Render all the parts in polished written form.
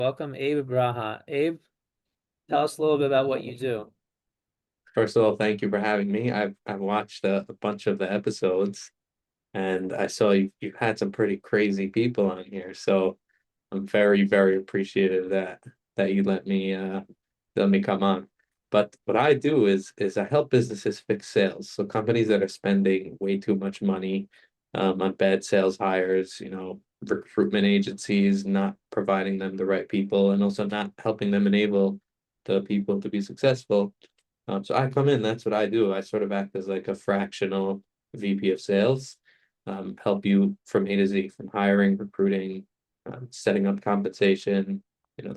Welcome, Abe Braha. Abe, tell us a little bit about what you do. First of all, thank you for having me. I've watched a bunch of the episodes, and I saw you've had some pretty crazy people on here. So I'm very appreciative that you let me come on. But what I do is I help businesses fix sales. So companies that are spending way too much money on bad sales hires, recruitment agencies not providing them the right people, and also not helping them enable the people to be successful. So I come in, that's what I do. I sort of act as like a fractional VP of sales, help you from A to Z, from hiring, recruiting, setting up compensation,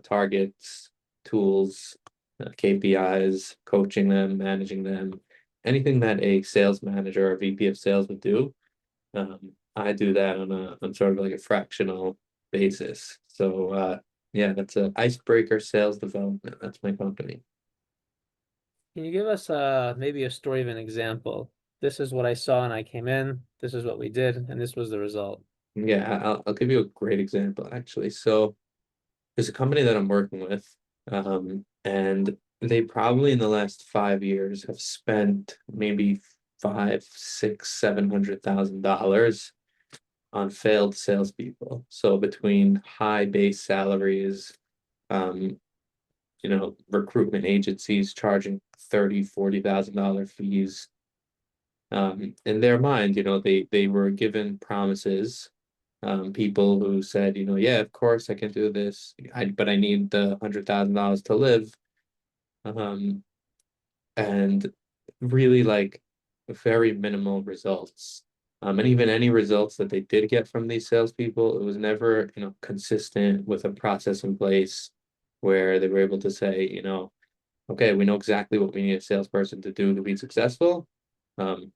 targets, tools, KPIs, coaching them, managing them, anything that a sales manager or VP of sales would do. I do that on sort of like a fractional basis. So yeah, that's a icebreaker sales development. That's my company. Can you give us maybe a story of an example? This is what I saw and I came in, this is what we did, and this was the result. Yeah, I'll give you a great example actually. So there's a company that I'm working with, and they probably in the last 5 years have spent maybe five, six, $700,000 on failed salespeople. So between high base salaries, um, recruitment agencies charging 30, $40,000 fees. In their mind, they were given promises, people who said, yeah, of course I can do this, but I need the $100,000 to live, um, and really like very minimal results. And even any results that they did get from these salespeople, it was never, consistent with a process in place where they were able to say, okay, we know exactly what we need a salesperson to do to be successful.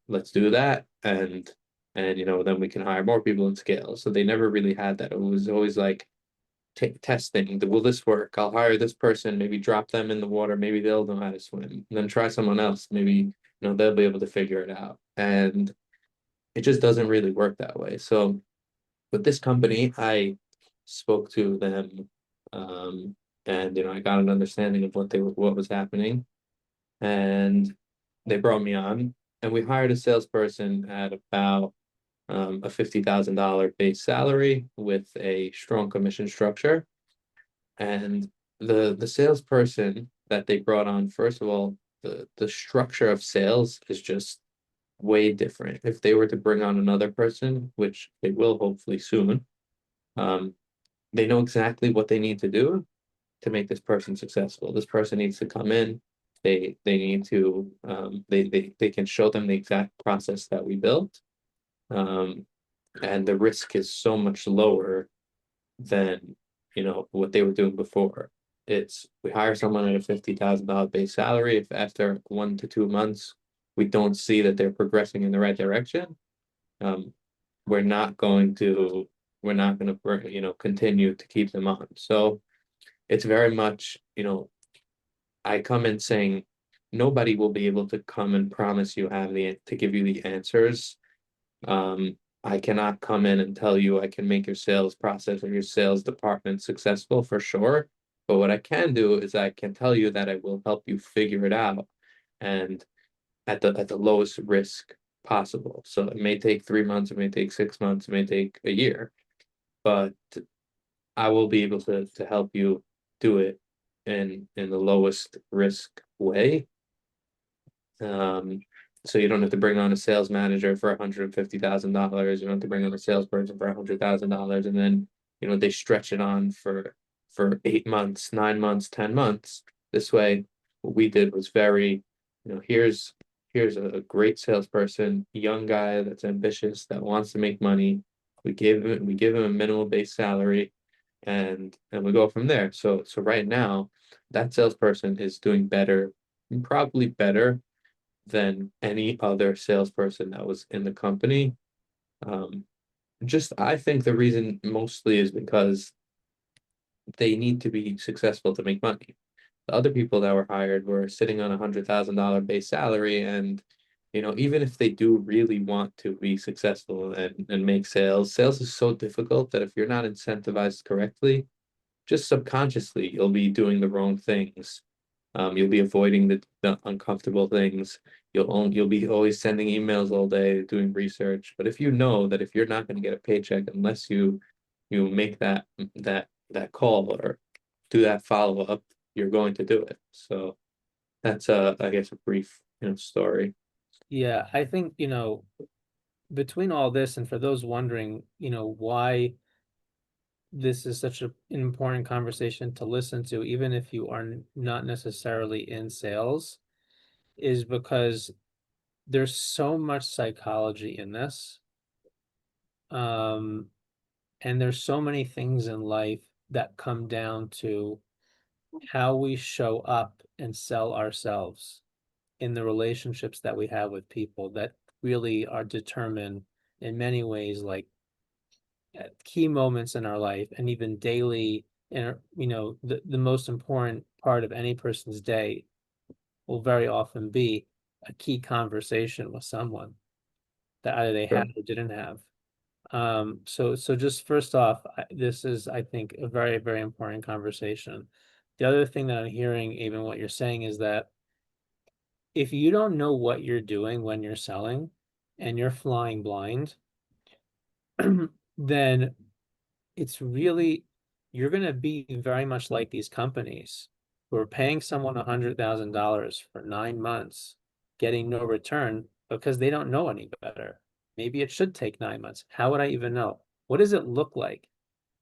Let's do that, and then we can hire more people and scale. So they never really had that. It was always like testing. Will this work? I'll hire this person, maybe drop them in the water, maybe they'll know how to swim. And then try someone else, maybe they'll be able to figure it out. And it just doesn't really work that way. So with this company, I spoke to them, and I got an understanding of what was happening, and they brought me on, and we hired a salesperson at about a $50,000 base salary with a strong commission structure. And the salesperson that they brought on, first of all, the structure of sales is just way different. If they were to bring on another person, which they will hopefully soon, um, they know exactly what they need to do to make this person successful. This person needs to come in. They need to they can show them the exact process that we built, um, and the risk is so much lower than what they were doing before. It's we hire someone at a $50,000 base salary. If after 1 to 2 months we don't see that they're progressing in the right direction, um, we're not going to continue to keep them on. So it's very much, I come in saying nobody will be able to come and promise you have the to give you the answers. I cannot come in and tell you I can make your sales process or your sales department successful for sure. But what I can do is I can tell you that I will help you figure it out, and at the lowest risk possible. So it may take 3 months, it may take 6 months, it may take a year, but I will be able to help you do it in the lowest risk way. Um, so you don't have to bring on a sales manager for $150,000. You don't have to bring on a salesperson for $100,000, and then they stretch it on for 8 months, 9 months, 10 months. This way, what we did was very, here's a great salesperson, young guy that's ambitious, that wants to make money. We give him a minimal base salary, and we go from there. So right now, that salesperson is doing better, probably better than any other salesperson that was in the company. Um, just I think the reason mostly is because they need to be successful to make money. The other people that were hired were sitting on $100,000 base salary, and even if they do really want to be successful and make sales, sales is so difficult that if you're not incentivized correctly, just subconsciously you'll be doing the wrong things. You'll be avoiding the uncomfortable things. You'll be always sending emails all day, doing research. But if you know that if you're not going to get a paycheck unless you make that call or do that follow up, you're going to do it. So that's I guess a brief, story. Yeah, I think, between all this and for those wondering, why this is such an important conversation to listen to, even if you are not necessarily in sales, is because there's so much psychology in this. Um, and there's so many things in life that come down to how we show up and sell ourselves in the relationships that we have with people that really are determined in many ways, like at key moments in our life and even daily, the most important part of any person's day will very often be a key conversation with someone that either they had Sure. or didn't have. So just first off, this is, I think, a very, very important conversation. The other thing that I'm hearing, even what you're saying, is that if you don't know what you're doing when you're selling and you're flying blind, then it's really, you're going to be very much like these companies who are paying someone $100,000 for 9 months, getting no return because they don't know any better. Maybe it should take 9 months. How would I even know? What does it look like?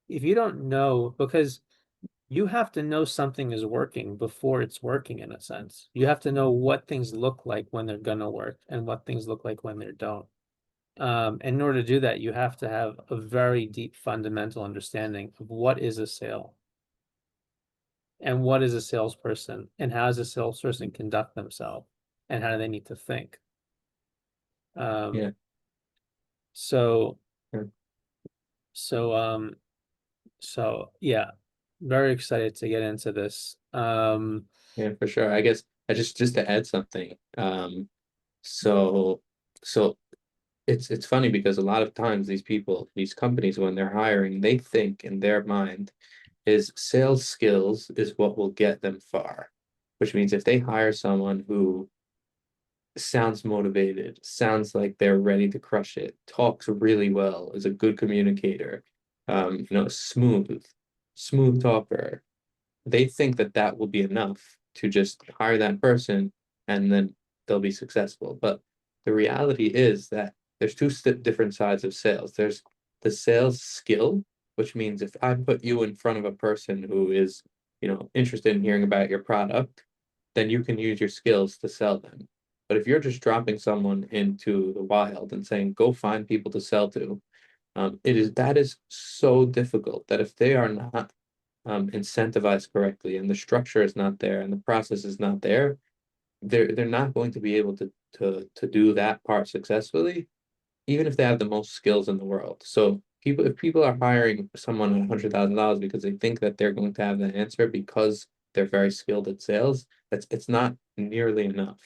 If you don't know, because you have to know something is working before it's working in a sense. You have to know what things look like when they're gonna work and what things look like when they don't. And in order to do that, you have to have a very deep fundamental understanding of what is a sale and what is a salesperson and how does a salesperson conduct themselves and how do they need to think. Um, Yeah. so Yeah. so so yeah, very excited to get into this. Yeah, for sure. I guess I just to add something. So so it's funny because a lot of times these people, these companies, when they're hiring, they think in their mind is sales skills is what will get them far. Which means if they hire someone who sounds motivated, sounds like they're ready to crush it, talks really well, is a good communicator, smooth talker, they think that that will be enough to just hire that person and then they'll be successful. But the reality is that there's two different sides of sales. There's the sales skill, which means if I put you in front of a person who is, interested in hearing about your product, then you can use your skills to sell them. But if you're just dropping someone into the wild and saying, go find people to sell to, that is so difficult that if they are not incentivized correctly and the structure is not there and the process is not there, they're not going to be able to do that part successfully, even if they have the most skills in the world. So if people are hiring someone at $100,000 because they think that they're going to have the answer because they're very skilled at sales, it's not nearly enough.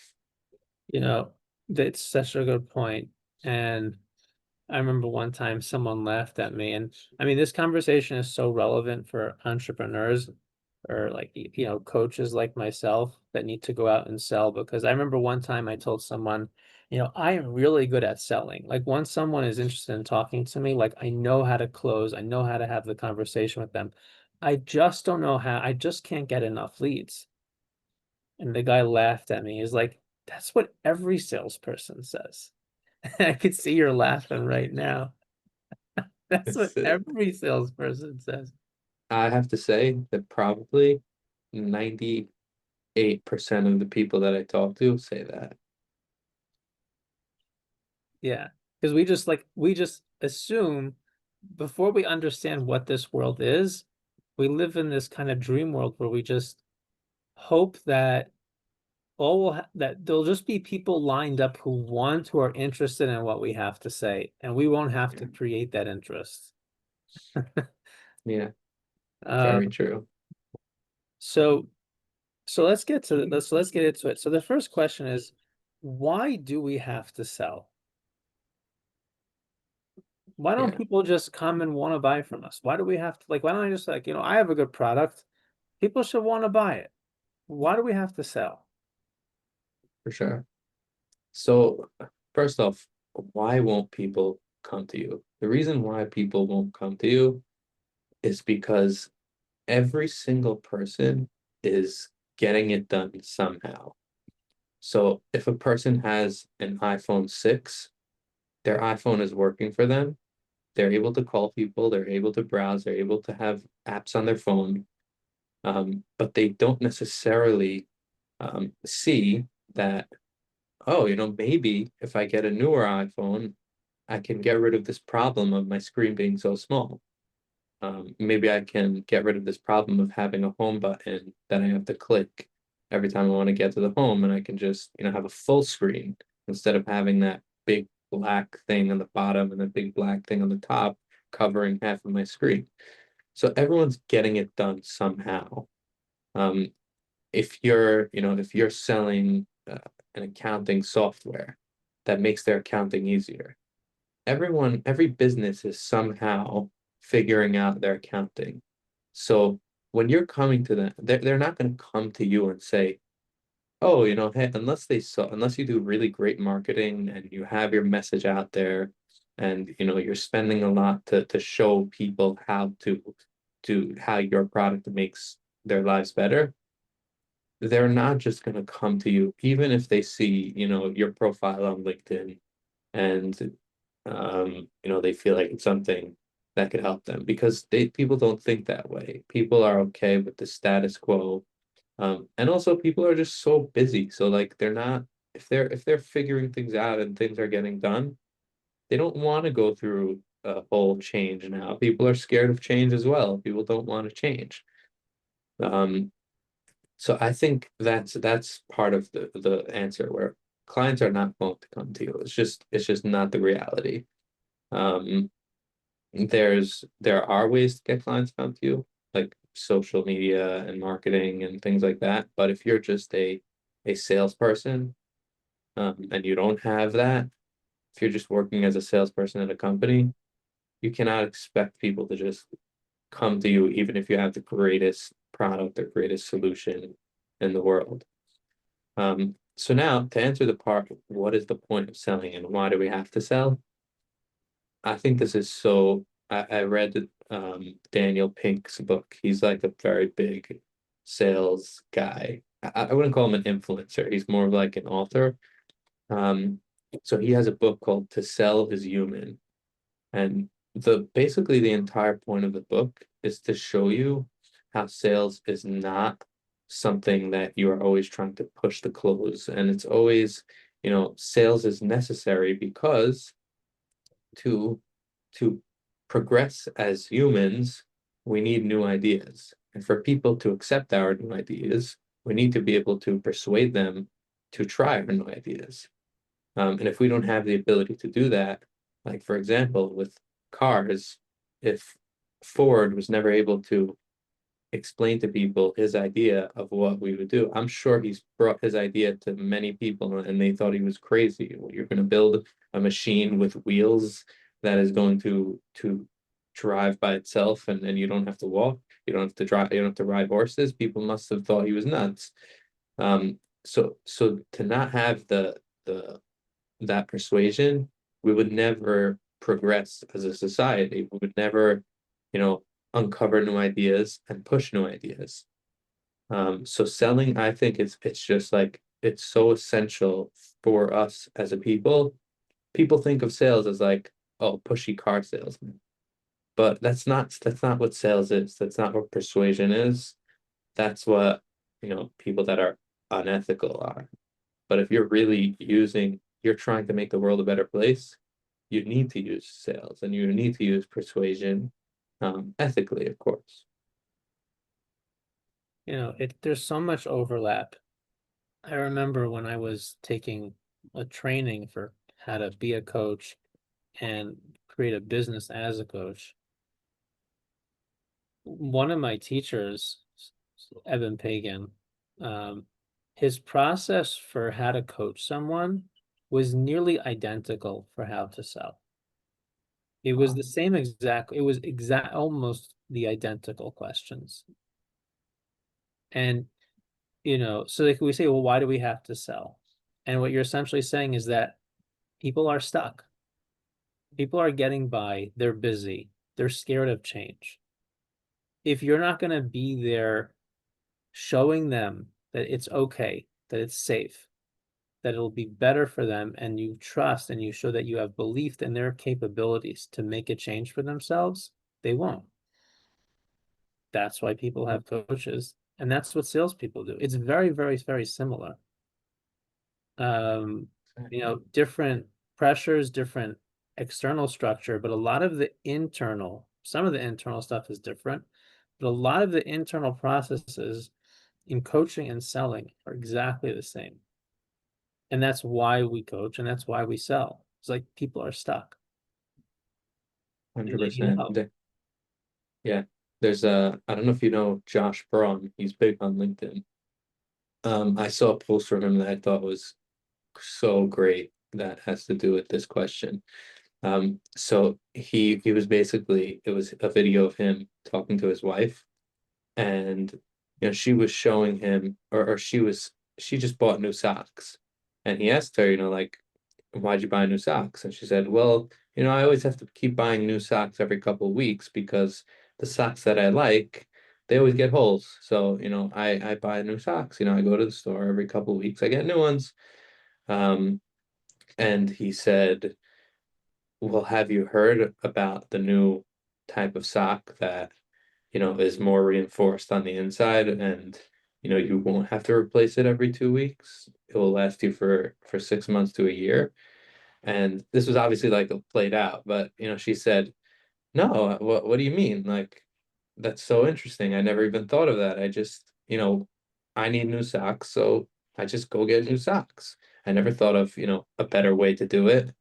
you know, that's such a good point. And I remember one time someone laughed at me, and I mean, this conversation is so relevant for entrepreneurs or like, coaches like myself that need to go out and sell. Because I remember one time I told someone, I am really good at selling. Like, once someone is interested in talking to me, like, I know how to close, I know how to have the conversation with them. I just don't know how, I just can't get enough leads. And the guy laughed at me. He's like, that's what every salesperson says. I could see you're laughing right now. That's what It's every salesperson says. I have to say that probably 98% of the people that I talk to say that. Yeah. Because we just assume before we understand what this world is, we live in this kind of dream world where we just hope that that there'll just be people lined up who are interested in what we have to say, and we won't have to create that interest. Yeah, very Um, true. so so let's get into it. So the first question is, why do we have to sell? Why don't Yeah, people just come and want to buy from us? Why do we have to, like, why don't I just, like, I have a good product. People should want to buy it. Why do we have to sell? for sure. So, first off, why won't people come to you? The reason why people won't come to you is because every single person is getting it done somehow. So, if a person has an iPhone 6, their iPhone is working for them. They're able to call people, they're able to browse, they're able to have apps on their phone, but they don't necessarily see that, oh, maybe if I get a newer iPhone, I can get rid of this problem of my screen being so small. Maybe I can get rid of this problem of having a home button that I have to click every time I want to get to the home, and I can just, have a full screen instead of having that big black thing on the bottom and the big black thing on the top covering half of my screen. So everyone's getting it done somehow. Um, if you're selling an accounting software that makes their accounting easier, every business is somehow figuring out their accounting. So when you're coming to them, they're not going to come to you and say, oh, hey, unless you do really great marketing and you have your message out there and you're spending a lot to show people how your product makes their lives better, they're not just going to come to you, even if they see, your profile on LinkedIn and they feel like it's something that could help them because people don't think that way. People are okay with the status quo. And also people are just so busy. So like they're not if they're figuring things out and things are getting done, they don't want to go through a whole change now. People are scared of change as well. People don't want to change. Um, so I think that's part of the answer where clients are not going to come to you. It's just not the reality. Um, there are ways to get clients to come to you, like social media and marketing and things like that. But if you're just a salesperson, and you don't have that, if you're just working as a salesperson at a company, you cannot expect people to just come to you, even if you have the greatest product or greatest solution in the world. So now to answer the part, what is the point of selling and why do we have to sell? I think this is so. I read Daniel Pink's book. He's like a very big sales guy. I wouldn't call him an influencer. He's more of like an author. Um, so he has a book called To Sell is Human. And basically the entire point of the book is to show you how sales is not something that you are always trying to push the close. And it's always, sales is necessary because to to progress as humans, we need new ideas. And for people to accept our new ideas, we need to be able to persuade them to try our new ideas. And if we don't have the ability to do that, like for example, with cars, if Ford was never able to explain to people his idea of what we would do, I'm sure he's brought his idea to many people and they thought he was crazy. Well, you're going to build a machine with wheels that is going to drive by itself and you don't have to walk, you don't have to drive, you don't have to ride horses. People must have thought he was nuts. So to not have the that persuasion, we would never progress as a society. We would never, you know, uncover new ideas and push new ideas. So selling, I think it's just like it's so essential for us as a people. People think of sales as like, oh, pushy car salesman. But that's not what sales is. That's not what persuasion is. That's what, people that are unethical are. But if you're trying to make the world a better place, you need to use sales and you need to use persuasion, ethically, of course. There's so much overlap. I remember when I was taking a training for how to be a coach and create a business as a coach. One of my teachers, Evan Pagan, um, his process for how to coach someone was nearly identical for how to sell. It was the same exact, it was exact, almost the identical questions. And, so like we say, well, why do we have to sell? And what you're essentially saying is that people are stuck. People are getting by, they're busy, they're scared of change. If you're not going to be there showing them that it's okay, that it's safe, that it'll be better for them, and you trust and you show that you have belief in their capabilities to make a change for themselves, they won't. That's why people have coaches, and that's what salespeople do. It's very, very, very similar. Um, different pressures, different external structure, but a lot of the internal, some of the internal stuff is different, but a lot of the internal processes in coaching and selling are exactly the same. And that's why we coach and that's why we sell. It's like people are stuck and they need 100%. help. Yeah. There's I don't know if you know Josh Braun. He's big on LinkedIn. I saw a post from him that I thought was so great that has to do with this question. So he was basically, it was a video of him talking to his wife, and she was showing him, or she just bought new socks, and he asked her, like, why'd you buy new socks? And she said, well, I always have to keep buying new socks every couple of weeks because the socks that I like, they always get holes. So, I buy new socks. I go to the store every couple of weeks, I get new ones. Um, and he said, well, have you heard about the new type of sock that, is more reinforced on the inside, and you won't have to replace it every 2 weeks. It will last you for 6 months to a year. And this was obviously like played out, but she said, no, what do you mean? Like, that's so interesting. I never even thought of that. I just, I need new socks, so I just go get new socks. I never thought of, a better way to do it.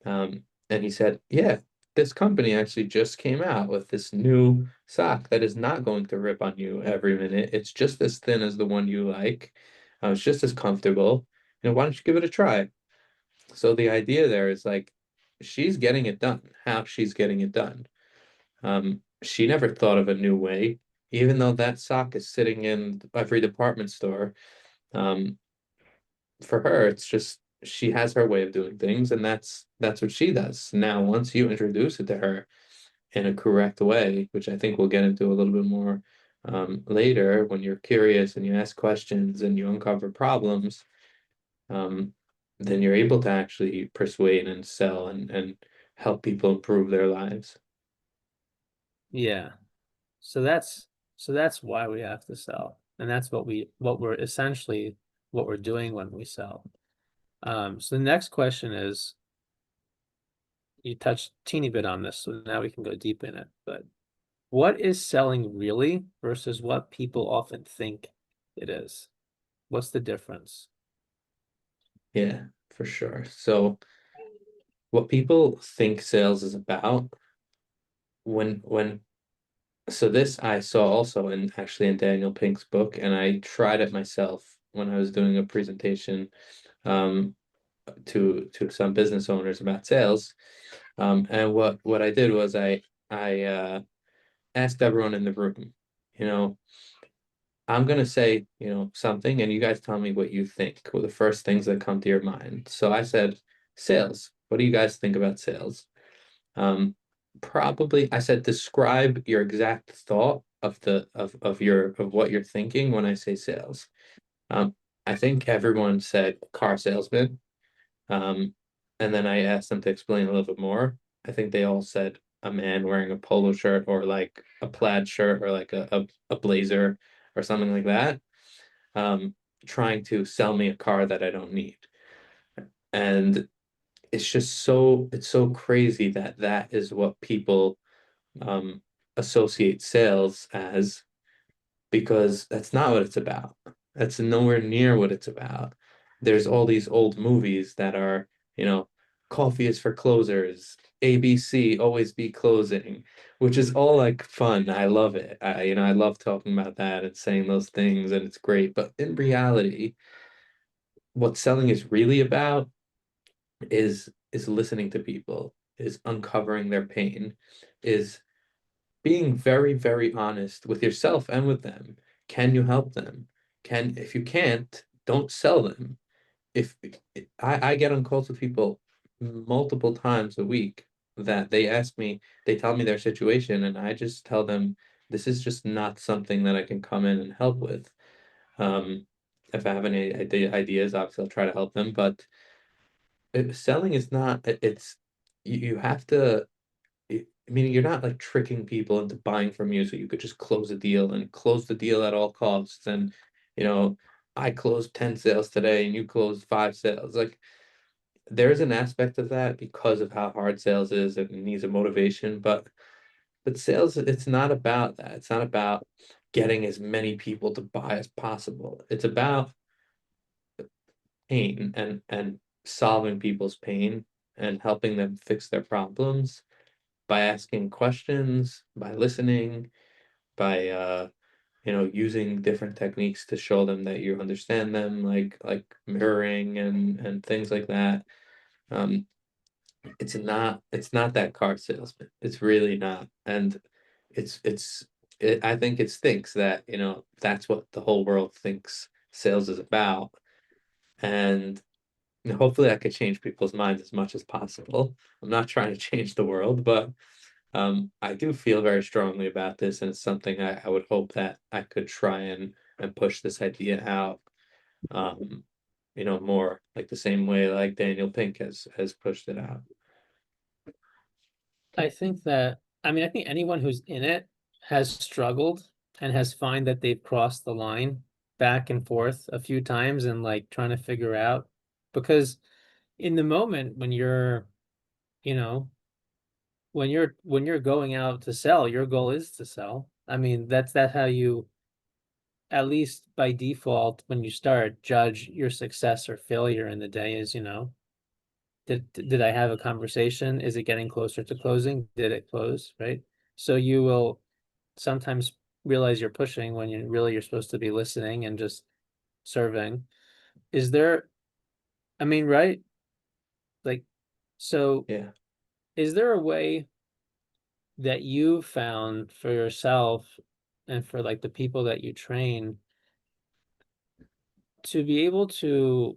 And he said, yeah, this company actually just came out with this new sock that is not going to rip on you every minute. It's just as thin as the one you like. It's just as comfortable. Why don't you give it a try? So the idea there is like she's getting it done, how she's getting it done. She never thought of a new way, even though that sock is sitting in every department store. Um, for her, it's just she has her way of doing things, and that's what she does. Now, once you introduce it to her in a correct way, which I think we'll get into a little bit more later, when you're curious and you ask questions and you uncover problems, um, then you're able to actually persuade and sell and help people improve their lives. Yeah. So that's why we have to sell. And that's what we're essentially what we're doing when we sell. So the next question is, you touched a teeny bit on this, so now we can go deep in it. But what is selling really versus what people often think it is? What's the difference? Yeah, for sure. So what people think sales is about, when so this I saw also in actually in Daniel Pink's book, and I tried it myself when I was doing a presentation um, to some business owners about sales. And what I did was I asked everyone in the room, you know, I'm gonna say, something, and you guys tell me what you think, or the first things that come to your mind. So I said, sales. What do you guys think about sales? Um, Probably I said describe your exact thought of what you're thinking when I say sales. Um, I think everyone said car salesman. Um, and then I asked them to explain a little bit more. I think they all said a man wearing a polo shirt or like a plaid shirt or like a blazer or something like that, um, trying to sell me a car that I don't need. And it's so crazy that that is what people um, associate sales as, because that's not what it's about. That's nowhere near what it's about. There's all these old movies that are, coffee is for closers, ABC, always be closing, which is all like fun. I love it. I love talking about that and saying those things, and it's great. But in reality, what selling is really about is listening to people. is uncovering their pain, is being very, very honest with yourself and with them. Can you help them? If you can't, don't sell them. If I get on calls with people multiple times a week that they ask me, they tell me their situation, and I just tell them this is just not something that I can come in and help with. Um, if I have any ideas, obviously I'll try to help them, but selling is not, it's, you have to, meaning you're not like tricking people into buying from you so you could just close a deal and close the deal at all costs. And, you know, I closed 10 sales today and you closed 5 sales. Like, there's an aspect of that because of how hard sales is and it needs a motivation, but sales, it's not about that. It's not about getting as many people to buy as possible. It's about pain and solving people's pain and helping them fix their problems by asking questions, by listening, by using different techniques to show them that you understand them, like mirroring and things like that. Um, it's not that car salesman. It's really not. And I think it stinks that, that's what the whole world thinks sales is about. And hopefully I could change people's minds as much as possible. I'm not trying to change the world, but I do feel very strongly about this, and it's something I would hope that I could try and push this idea out, um, more like the same way like Daniel Pink has pushed it out. I think that, I mean, I think anyone who's in it has struggled and has find that they've crossed the line back and forth a few times and like trying to figure out because in the moment when you're, you know, when you're going out to sell, your goal is to sell. I mean, that's how you, at least by default, when you start, judge your success or failure in the day is, did I have a conversation? Is it getting closer to closing? Did it close? Right. So you will sometimes realize you're pushing when you're supposed to be listening and just serving. Is there, I mean, right? Like, so Yeah. is there a way that you found for yourself and for like the people that you train to be able to,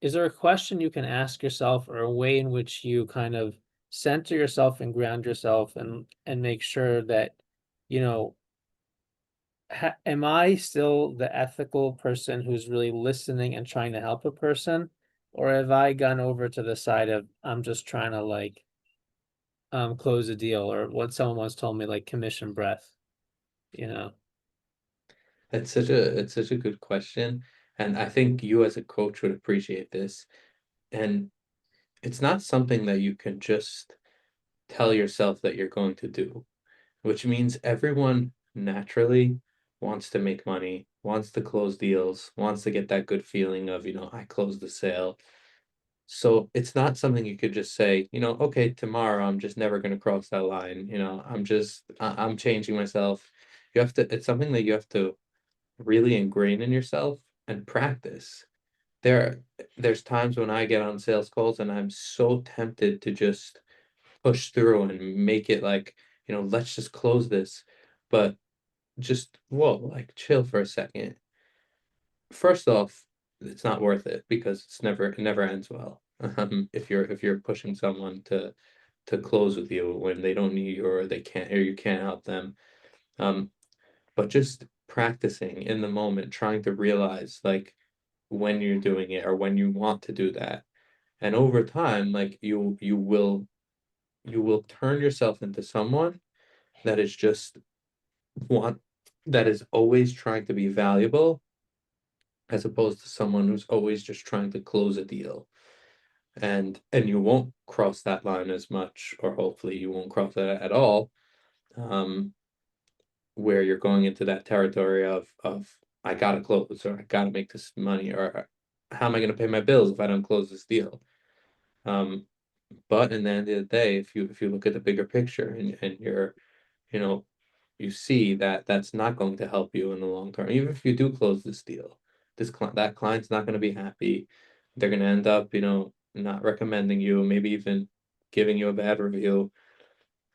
is there a question you can ask yourself or a way in which you kind of center yourself and ground yourself and make sure that, you know, am I still the ethical person who's really listening and trying to help a person? Or have I gone over to the side of I'm just trying to like close a deal or what someone once told me like commission breath, you know? It's such a good question. And I think you as a coach would appreciate this. And it's not something that you can just tell yourself that you're going to do, which means everyone naturally wants to make money, wants to close deals, wants to get that good feeling of, I closed the sale. So it's not something you could just say, okay, tomorrow I'm just never going to cross that line. I'm changing myself. It's something that you have to really ingrain in yourself and practice. There, there's times when I get on sales calls and I'm so tempted to just push through and make it like, let's just close this. But just, whoa, like chill for a second. First off, it's not worth it because it never ends well. If you're pushing someone to close with you when they don't need you or they can't or you can't help them. Um, but just practicing in the moment, trying to realize like when you're doing it or when you want to do that. And over time, like you will turn yourself into someone that is just want that is always trying to be valuable as opposed to someone who's always just trying to close a deal. And you won't cross that line as much, or hopefully you won't cross that at all, um, where you're going into that territory of I gotta close or I gotta make this money or how am I gonna pay my bills if I don't close this deal? Um, but in the end of the day, if you look at the bigger picture and you know, you see that that's not going to help you in the long term. Even if you do close this deal, that client's not going to be happy. They're going to end up, not recommending you, maybe even giving you a bad review.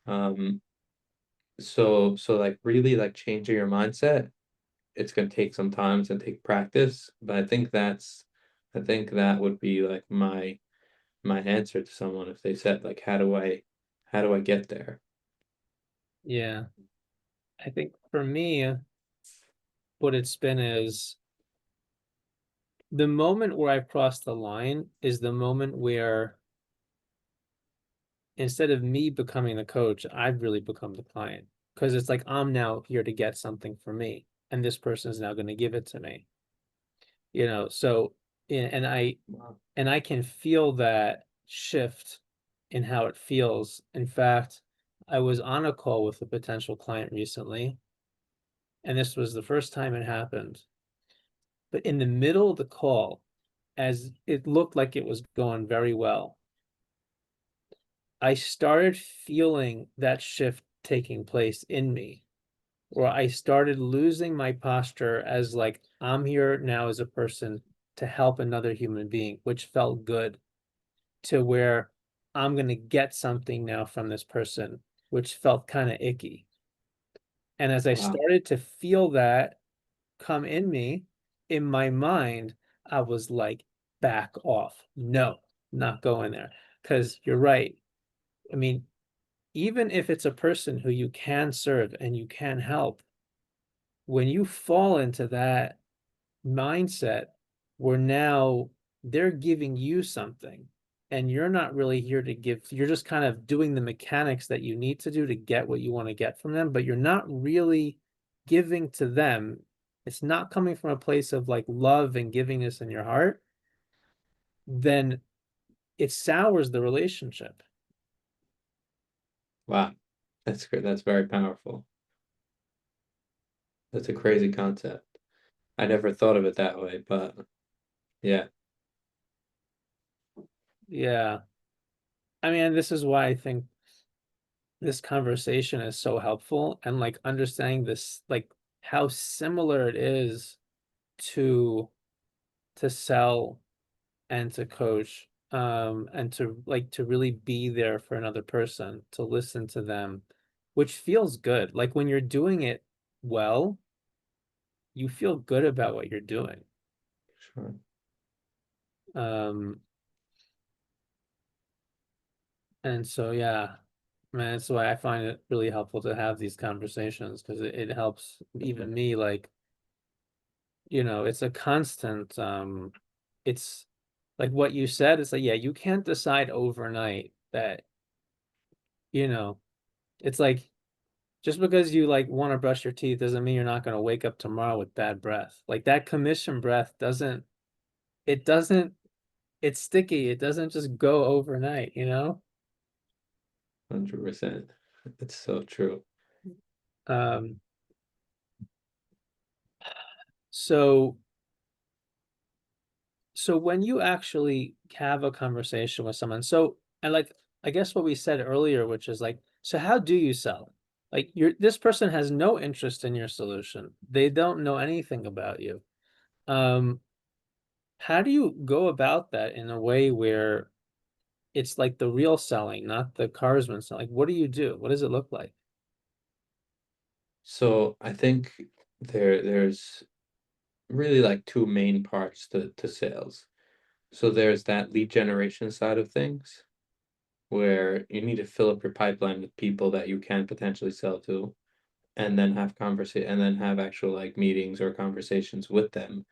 Um, so like really like changing your mindset, it's gonna take some time, it's gonna take practice, but I think that would be like my answer to someone if they said like how do I get there? Yeah. I think for me, what it's been is the moment where I've crossed the line is the moment where instead of me becoming the coach, I've really become the client. Because it's like I'm now here to get something for me, and this person is now going to give it to me. So and Wow. I can feel that shift in how it feels. In fact, I was on a call with a potential client recently, and this was the first time it happened. But in the middle of the call, as it looked like it was going very well, I started feeling that shift taking place in me, where I started losing my posture as like I'm here now as a person to help another human being, which felt good, to where I'm going to get something now from this person, which felt kind of icky. And as I Wow. started to feel that come in me, in my mind, I was like, back off. No, not going there. Because you're right. I mean, even if it's a person who you can serve and you can help, when you fall into that mindset where now they're giving you something and you're not really here to give, you're just kind of doing the mechanics that you need to do to get what you want to get from them, but you're not really giving to them. It's not coming from a place of like love and givingness in your heart, then it sours the relationship. Wow. That's great. That's very powerful. That's a crazy concept. I never thought of it that way, but yeah. Yeah. I mean, this is why I think this conversation is so helpful and like understanding this, like how similar it is to sell and to coach, and to like to really be there for another person, to listen to them, which feels good. Like when you're doing it well, you feel good about what you're doing. Sure. Um, and so yeah, man, that's why I find it really helpful to have these conversations because it helps even me like it's a constant it's like what you said, it's like yeah, you can't decide overnight that, you know, it's like just because you like want to brush your teeth doesn't mean you're not going to wake up tomorrow with bad breath. Like that commission breath doesn't it's sticky. It doesn't just go overnight. 100%. It's so true. Um so So when you actually have a conversation with someone, so and like I guess what we said earlier, which is like, so how do you sell? Like this person has no interest in your solution. They don't know anything about you. Um, how do you go about that in a way where it's like the real selling, not the charisma selling? Like, what do you do? What does it look like? So I think there's really like two main parts to sales. So there's that lead generation side of things where you need to fill up your pipeline with people that you can potentially sell to and then have actual like meetings or conversations with them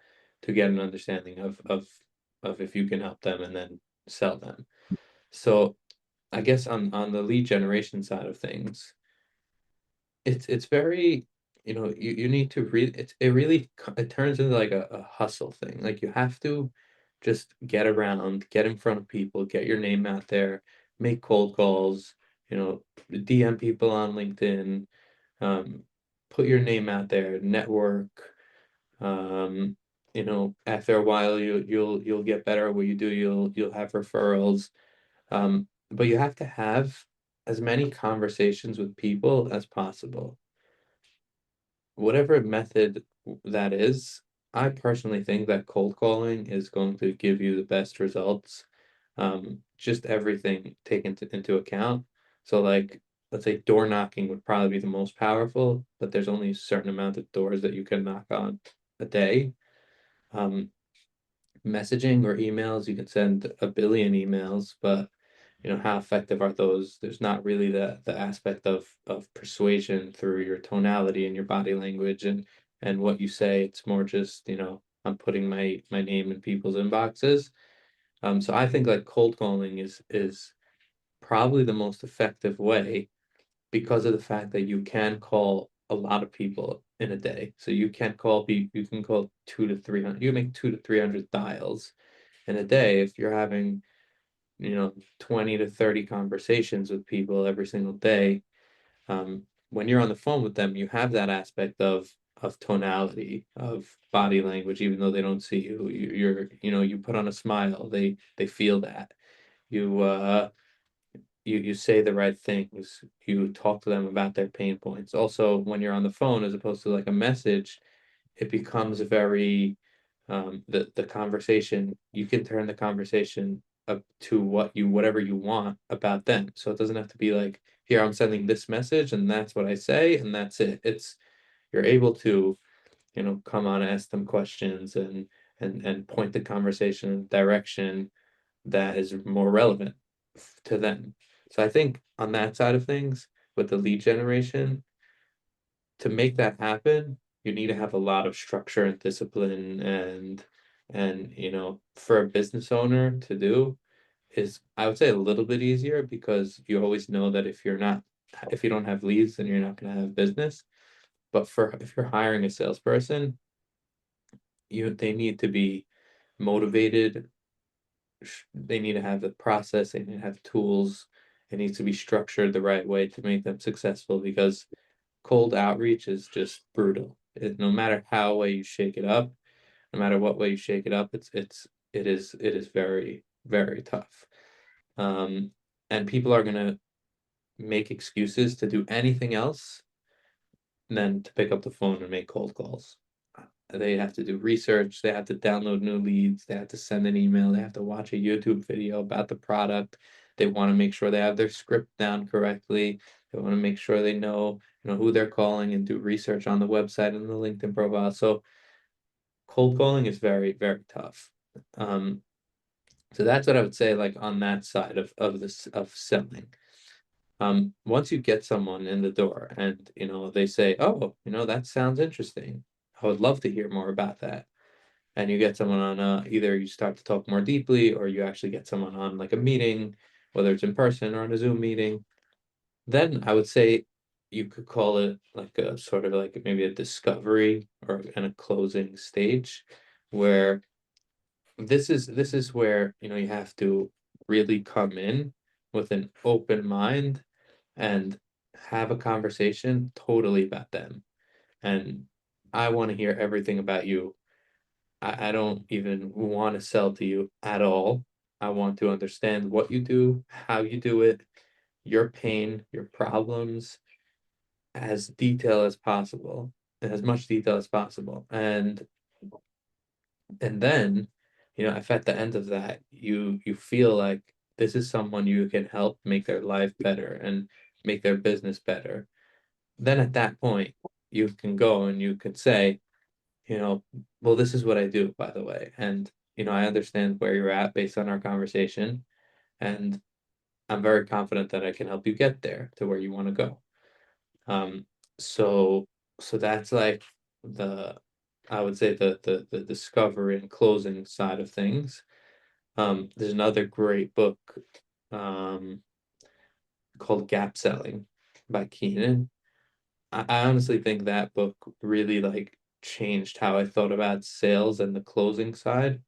to get an understanding of if you can help them and then sell them. So I guess on the lead generation side of things, it's very, you need to really it really it turns into like a hustle thing. Like you have to just get around, get in front of people, get your name out there, make cold calls, DM people on LinkedIn, um, put your name out there, network. Um, after a while you'll get better at what you do. You'll have referrals. But you have to have as many conversations with people as possible. Whatever method that is, I personally think that cold calling is going to give you the best results. just everything taken into account. So like, let's say door knocking would probably be the most powerful, but there's only a certain amount of doors that you can knock on a day. Um, Messaging or emails, you can send a billion emails, but how effective are those? There's not really the aspect of persuasion through your tonality and your body language and what you say. It's more just, I'm putting my name in people's inboxes. So I think like cold calling is probably the most effective way because of the fact that you can call a lot of people in a day. So you can call 2 to 300, you make 2 to 300 dials in a day if you're having 20 to 30 conversations with people every single day. When you're on the phone with them, you have that aspect of tonality, of body language, even though they don't see you. You put on a smile, they feel that. You say the right things. You talk to them about their pain points. Also, when you're on the phone, as opposed to like a message, it becomes very the conversation. You can turn the conversation up to whatever you want about them. So it doesn't have to be like, here, I'm sending this message and that's what I say and that's it. It's You're able to, come on, ask them questions and point the conversation in a direction that is more relevant to them. So I think on that side of things, with the lead generation, to make that happen, you need to have a lot of structure and discipline and for a business owner to do is I would say a little bit easier because you always know that if you don't have leads, then you're not going to have business. But for if you're hiring a salesperson, they need to be motivated. They need to have the process, they need to have tools. It needs to be structured the right way to make them successful because cold outreach is just brutal. No matter how way you shake it up, no matter what way you shake it up, it is very, very tough. Um, and people are gonna make excuses to do anything else than to pick up the phone and make cold calls. They have to do research, they have to download new leads, they have to send an email, they have to watch a YouTube video about the product. They want to make sure they have their script down correctly. They want to make sure they know who they're calling and do research on the website and the LinkedIn profile. So cold calling is very, very tough. Um, so that's what I would say, like on that side of this of selling. Once you get someone in the door and they say, "Oh, that sounds interesting. I would love to hear more about that." And you get someone on either you start to talk more deeply or you actually get someone on like a meeting, whether it's in person or on a Zoom meeting, then I would say you could call it like a sort of like maybe a discovery or and a closing stage where this is where you have to really come in with an open mind and have a conversation totally about them. And I want to hear everything about you. I don't even want to sell to you at all. I want to understand what you do, how you do it, your pain, your problems, as detail as possible, as much detail as possible. And then, if at the end of that you feel like this is someone you can help make their life better and make their business better, then at that point you can go and you could say, you know, well, this is what I do, by the way. And, I understand where you're at based on our conversation. And I'm very confident that I can help you get there to where you want to go. Um, so that's like the I would say the discovery and closing side of things. There's another great book um called Gap Selling by Keenan. I honestly think that book really like changed how I thought about sales and the closing side.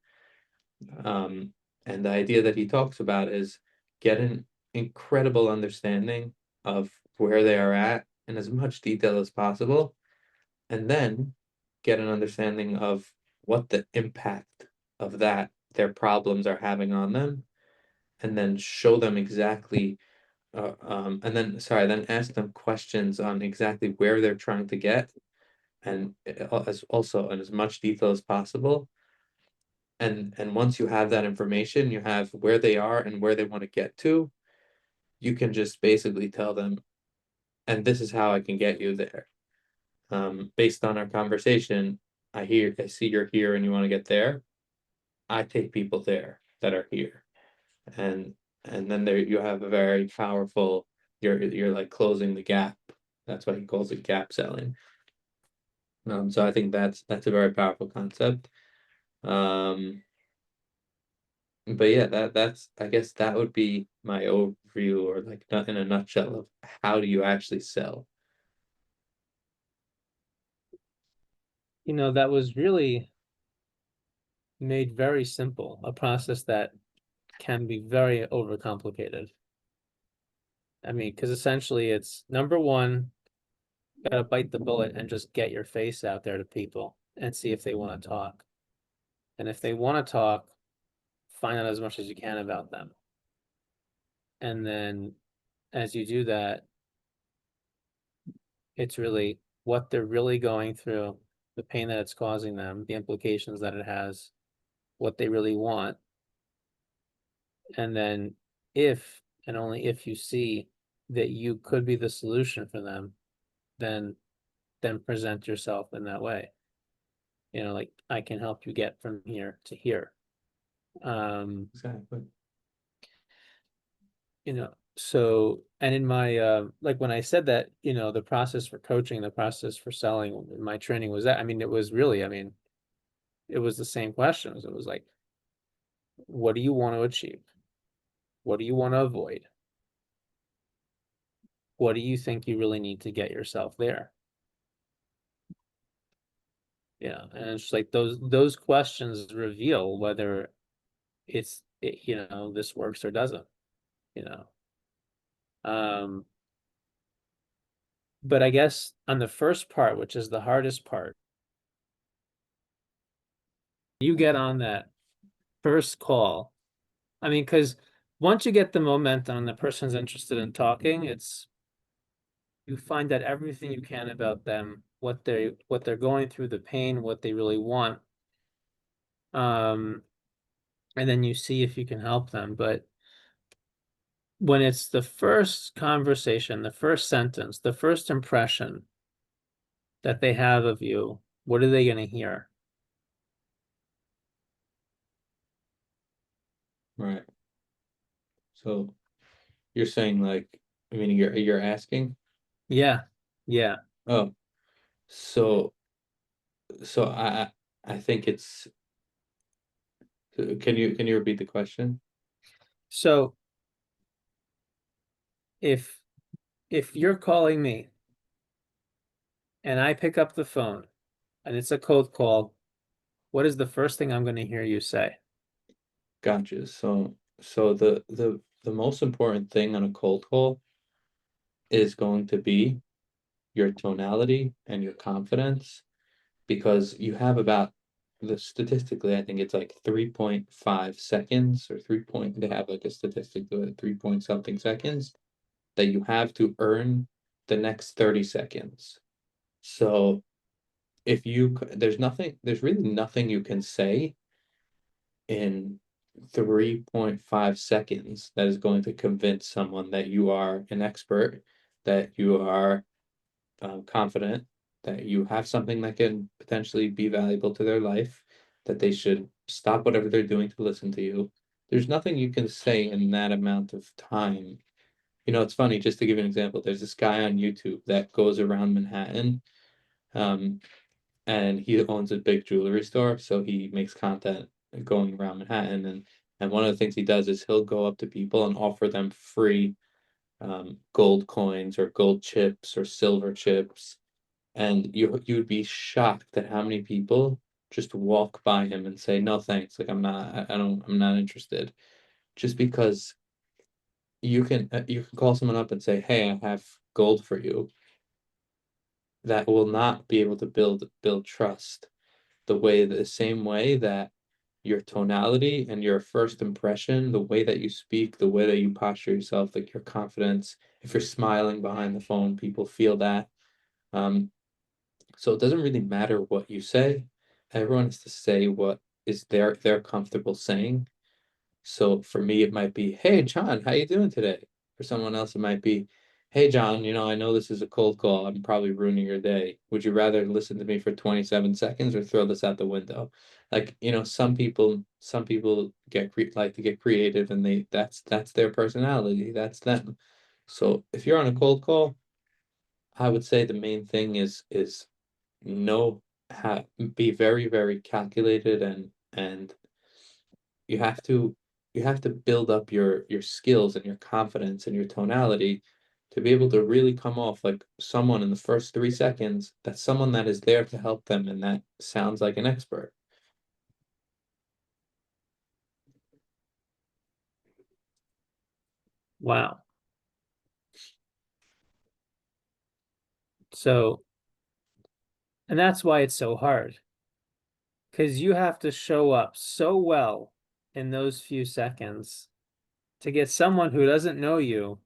Um, and the idea that he talks about is get an incredible understanding of where they are at in as much detail as possible, and then get an understanding of what the impact of their problems are having on them, and then show them exactly, and then ask them questions on exactly where they're trying to get, and as also in as much detail as possible, And once you have that information, you have where they are and where they want to get to, you can just basically tell them, and this is how I can get you there. Based on our conversation, I see you're here and you want to get there. I take people there that are here. And and then there you have a very powerful, you're like closing the gap. That's why he calls it gap selling. So I think that's a very powerful concept. Um, but yeah, that's I guess that would be my overview, or like not in a nutshell, of how do you actually sell. That was really made very simple, a process that can be very overcomplicated. I mean, because essentially it's number one, gotta bite the bullet and just get your face out there to people and see if they want to talk. And if they want to talk, find out as much as you can about them. And then as you do that, it's really what they're really going through, the pain that it's causing them, the implications that it has, what they really want. And then if and only if you see that you could be the solution for them, then present yourself in that way. Like I can help you get from here to here. Um, Exactly. so and in my like when I said that, the process for coaching, the process for selling in my training was that, I mean, it was really, I mean, it was the same questions. It was like, what do you want to achieve? What do you want to avoid? What do you think you really need to get yourself there? Yeah, and it's like those questions reveal whether this works or doesn't, you know. Um, but I guess on the first part, which is the hardest part, you get on that first call. I mean, because once you get the momentum and the person's interested in talking, you find out everything you can about them, what they're going through, the pain, what they really want. Um, and then you see if you can help them. But when it's the first conversation, the first sentence, the first impression that they have of you, what are they going to hear? Right. So you're saying like, I mean, you're asking. Yeah, yeah. Oh, so I think it's. Can you repeat the question? So if you're calling me and I pick up the phone and it's a cold call, what is the first thing I'm going to hear you say? Gotcha. So the most important thing on a cold call is going to be your tonality and your confidence, because you have about, the statistically, I think it's like 3.5 seconds, or 3 point, they have like a statistic to it, 3 point something seconds that you have to earn the next 30 seconds. So there's really nothing you can say in 3.5 seconds that is going to convince someone that you are an expert, that you are confident, that you have something that can potentially be valuable to their life, that they should stop whatever they're doing to listen to you. There's nothing you can say in that amount of time. It's funny, just to give you an example, there's this guy on YouTube that goes around Manhattan, um, and he owns a big jewelry store, so he makes content going around Manhattan, and one of the things he does is he'll go up to people and offer them free gold coins or gold chips or silver chips, and you'd be shocked at how many people just walk by him and say no thanks, like I'm not interested, just because you can call someone up and say, hey, I have gold for you. That will not be able to build trust the same way that your tonality and your first impression, the way that you speak, the way that you posture yourself, like your confidence, if you're smiling behind the phone, people feel that. Um, so it doesn't really matter what you say. Everyone has to say what they're comfortable saying. So for me, it might be, "Hey, John, how you doing today?" For someone else, it might be, "Hey, John, I know this is a cold call. I'm probably ruining your day. Would you rather listen to me for 27 seconds or throw this out the window?" Like, some people like to get creative, and that's their personality. That's them. So if you're on a cold call, I would say the main thing is know how be very, very calculated, and you have to you have to build up your skills and your confidence and your tonality to be able to really come off like someone in the first 3 seconds, that's someone that is there to help them and that sounds like an expert. Wow. So, and that's why it's so hard, because you have to show up so well in those few seconds to get someone who doesn't know you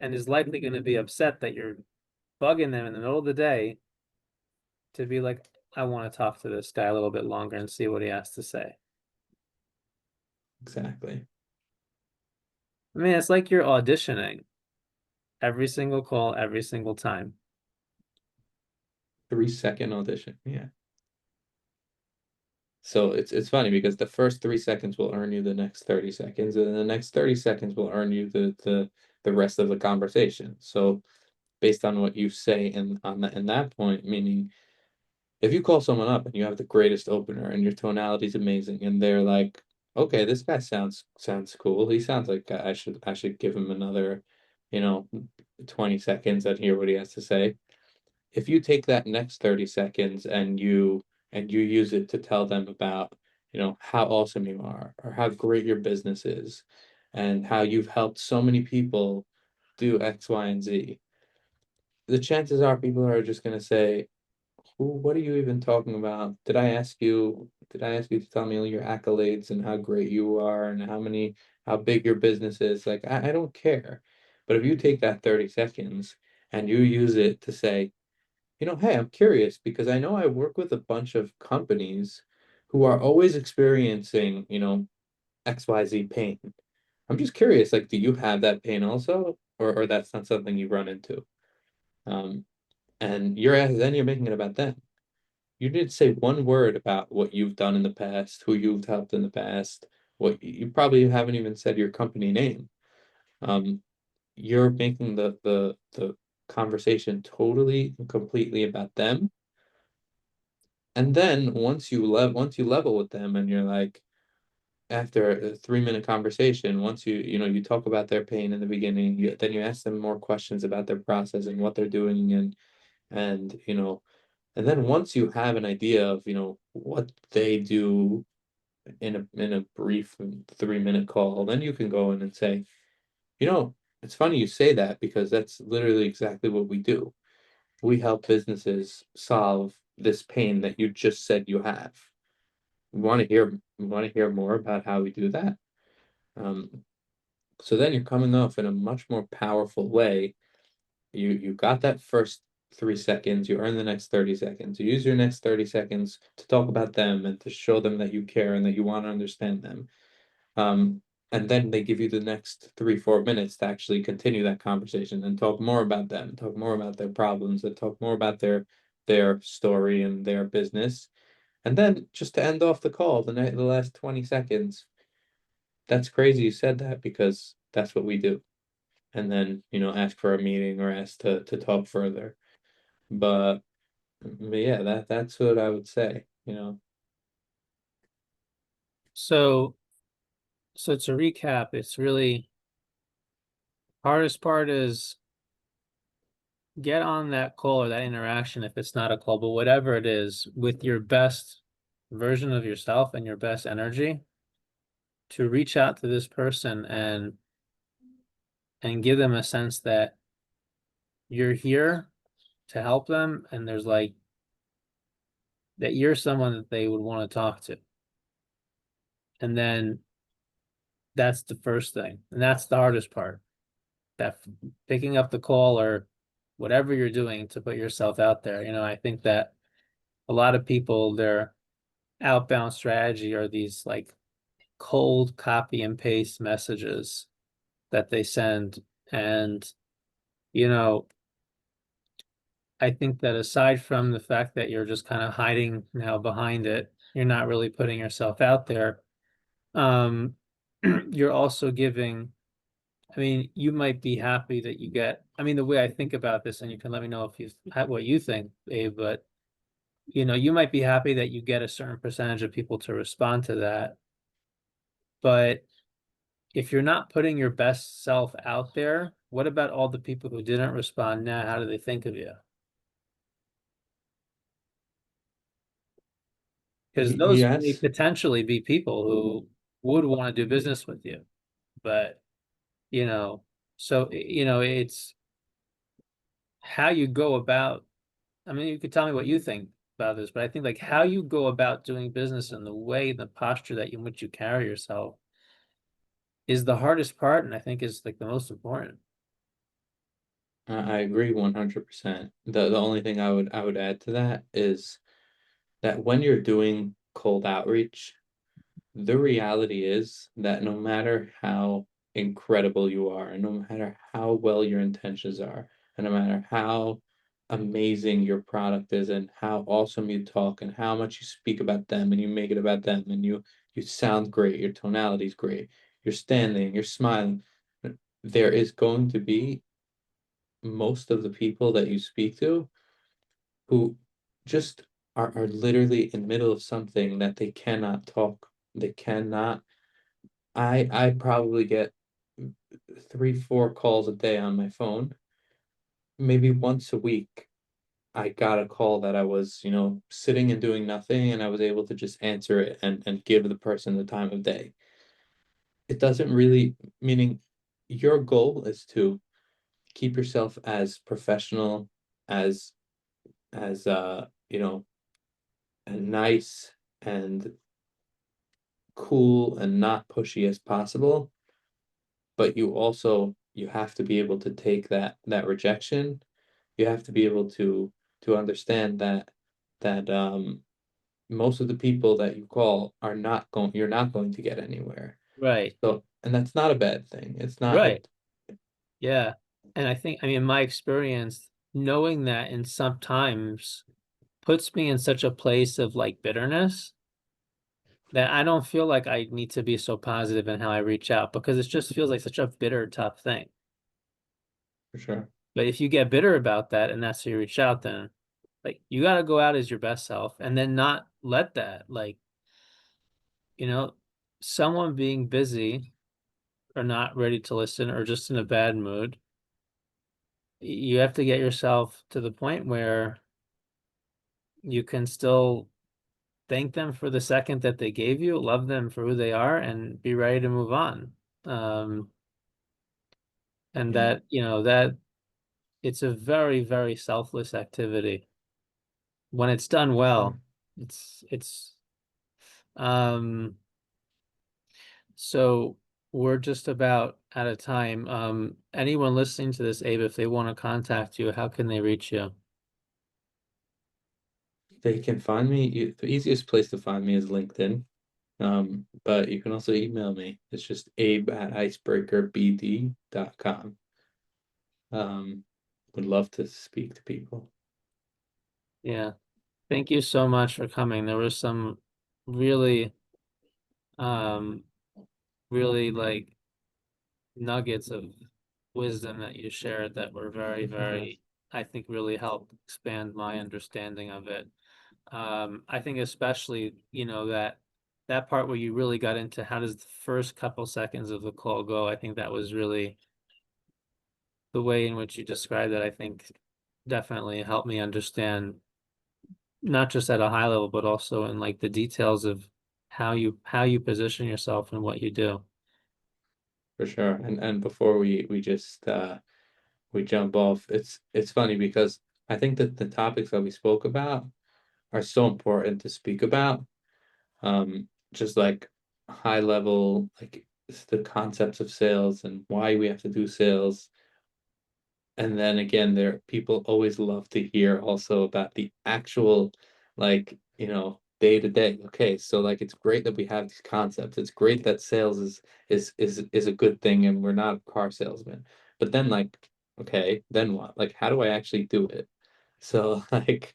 and is likely going to be upset that you're bugging them in the middle of the day to be like, I want to talk to this guy a little bit longer and see what he has to say. Exactly. I mean, it's like you're auditioning every single call, every single time. 3 second audition. Yeah. So it's funny because the first 3 seconds will earn you the next 30 seconds, and then the next 30 seconds will earn you the rest of the conversation. So based on what you say in that point, meaning if you call someone up and you have the greatest opener and your tonality is amazing and they're like, okay, this guy sounds cool. He sounds like I should give him another, you know, 20 seconds and hear what he has to say. If you take that next 30 seconds and you use it to tell them about, how awesome you are or how great your business is and how you've helped so many people do X, Y, and Z, the chances are people are just going to say, what are you even talking about? Did I ask you to tell me all your accolades and how great you are and how big your business is? Like, I don't care. But if you take that 30 seconds and you use it to say, hey, I'm curious because I know I work with a bunch of companies who are always experiencing, XYZ pain. I'm just curious, like, do you have that pain also? Or that's not something you run into? Um, and then you're making it about them. You didn't say one word about what you've done in the past, who you've helped in the past. What you probably haven't even said your company name. Um, you're making the conversation totally and completely about them. And then once you level with them and you're like, after a 3 minute conversation, once you talk about their pain in the beginning, then you ask them more questions about their process and what they're doing, and and then once you have an idea of, what they do in a brief 3 minute call, then you can go in and say, you know, it's funny you say that because that's literally exactly what we do. We help businesses solve this pain that you just said you have. We want to hear more about how we do that. Um, so then you're coming off in a much more powerful way. You got that first 3 seconds, you earn the next 30 seconds. You use your next 30 seconds to talk about them and to show them that you care and that you want to understand them. Um, and then they give you the next 3, 4 minutes to actually continue that conversation and talk more about them, talk more about their problems, and talk more about their story and their business. And then just to end off the call, the last 20 seconds, that's crazy you said that because that's what we do. And then, ask for a meeting or ask to talk further. But, but yeah, that's what I would say. So, so to recap, it's really hardest part is get on that call or that interaction if it's not a call, but whatever it is, with your best version of yourself and your best energy to reach out to this person and give them a sense that you're here to help them and there's like that you're someone that they would want to talk to. And then that's the first thing. And that's the hardest part. That picking up the call or whatever you're doing to put yourself out there. I think that a lot of people they're outbound strategy are these like cold copy and paste messages that they send. And, you know, I think that aside from the fact that you're just kind of hiding now behind it, you're not really putting yourself out there. Um, you're also giving, I mean, you might be happy that you get, I mean, the way I think about this, and you can let me know if you what you think, Abe, but you might be happy that you get a certain percentage of people to respond to that. But if you're not putting your best self out there, what about all the people who didn't respond now? How do they think of you? Because those may Yes, potentially be people who would want to do business with you. But, you know, it's how you go about. I mean, you could tell me what you think about this, but I think like how you go about doing business and the way, the posture that in which you carry yourself is the hardest part, and I think is like the most important. I agree 100%. The only thing I would add to that is that when you're doing cold outreach, the reality is that no matter how incredible you are, and no matter how well your intentions are, and no matter how amazing your product is, and how awesome you talk, and how much you speak about them, and you make it about them, and you sound great, your tonality is great, you're standing, you're smiling, there is going to be most of the people that you speak to who just are literally in the middle of something that they cannot talk. They cannot. I probably get 3, 4 calls a day on my phone. Maybe once a week, I got a call that I was, sitting and doing nothing, and I was able to just answer it and give the person the time of day. It doesn't really, meaning your goal is to keep yourself as professional as and nice and cool and not pushy as possible, but you have to be able to take that rejection. You have to be able to understand that most of the people that you call are not going you're not going to get anywhere. Right. So, and that's not a bad thing. It's not Right. it Yeah. And I think, I mean, in my experience, knowing that in sometimes puts me in such a place of like bitterness that I don't feel like I need to be so positive in how I reach out because it just feels like such a bitter, tough thing. for sure. But if you get bitter about that and that's how you reach out, then like you got to go out as your best self and then not let that, like, you know, someone being busy or not ready to listen or just in a bad mood, you have to get yourself to the point where you can still thank them for the second that they gave you, love them for who they are, and be ready to move on. Um, and Yeah, that it's a very, very selfless activity. When it's done for sure. well, it's um so we're just about out of time. Anyone listening to this, Abe, if they want to contact you, how can they reach you? They can find me. The easiest place to find me is LinkedIn. But you can also email me. It's just abe@icebreakerbd.com. Um, would love to speak to people. Yeah. Thank you so much for coming. There was some really, um, really like nuggets of wisdom that you shared that were very, very, I think really helped expand my understanding of it. I think especially, that part where you really got into how does the first couple seconds of the call go, I think that was really the way in which you described it, I think definitely helped me understand not just at a high level, but also in like the details of how you position yourself and what you do. For sure. And before we just we jump off, it's funny because I think that the topics that we spoke about are so important to speak about. Just like high level, like the concepts of sales and why we have to do sales. And then again, there people always love to hear also about the actual, like, day to day. Okay, so like it's great that we have these concepts. It's great that sales is a good thing and we're not car salesmen. But then like, okay, then what? Like how do I actually do it? So like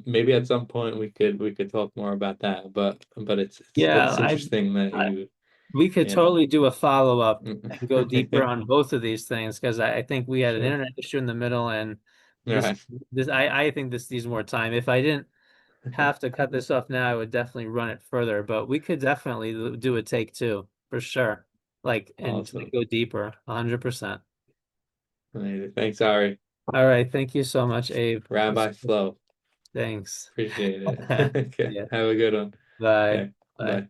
maybe at some point we could talk more about that. But Yeah, it's interesting that I you we could you know totally do a follow-up and go deeper on both of these things because I think we had an sure. internet issue in the middle and All this right. I think this needs more time. If I didn't have to cut this off now, I would definitely run it further, but we could definitely do a take two for sure. Like and Awesome. go deeper, 100%. Amazing. Thanks, Ari. All right, thank you so much, Abe. Rabbi Flo. Thanks. Appreciate it. Okay. Yeah, Have a good one. bye. Okay. Bye. Bye.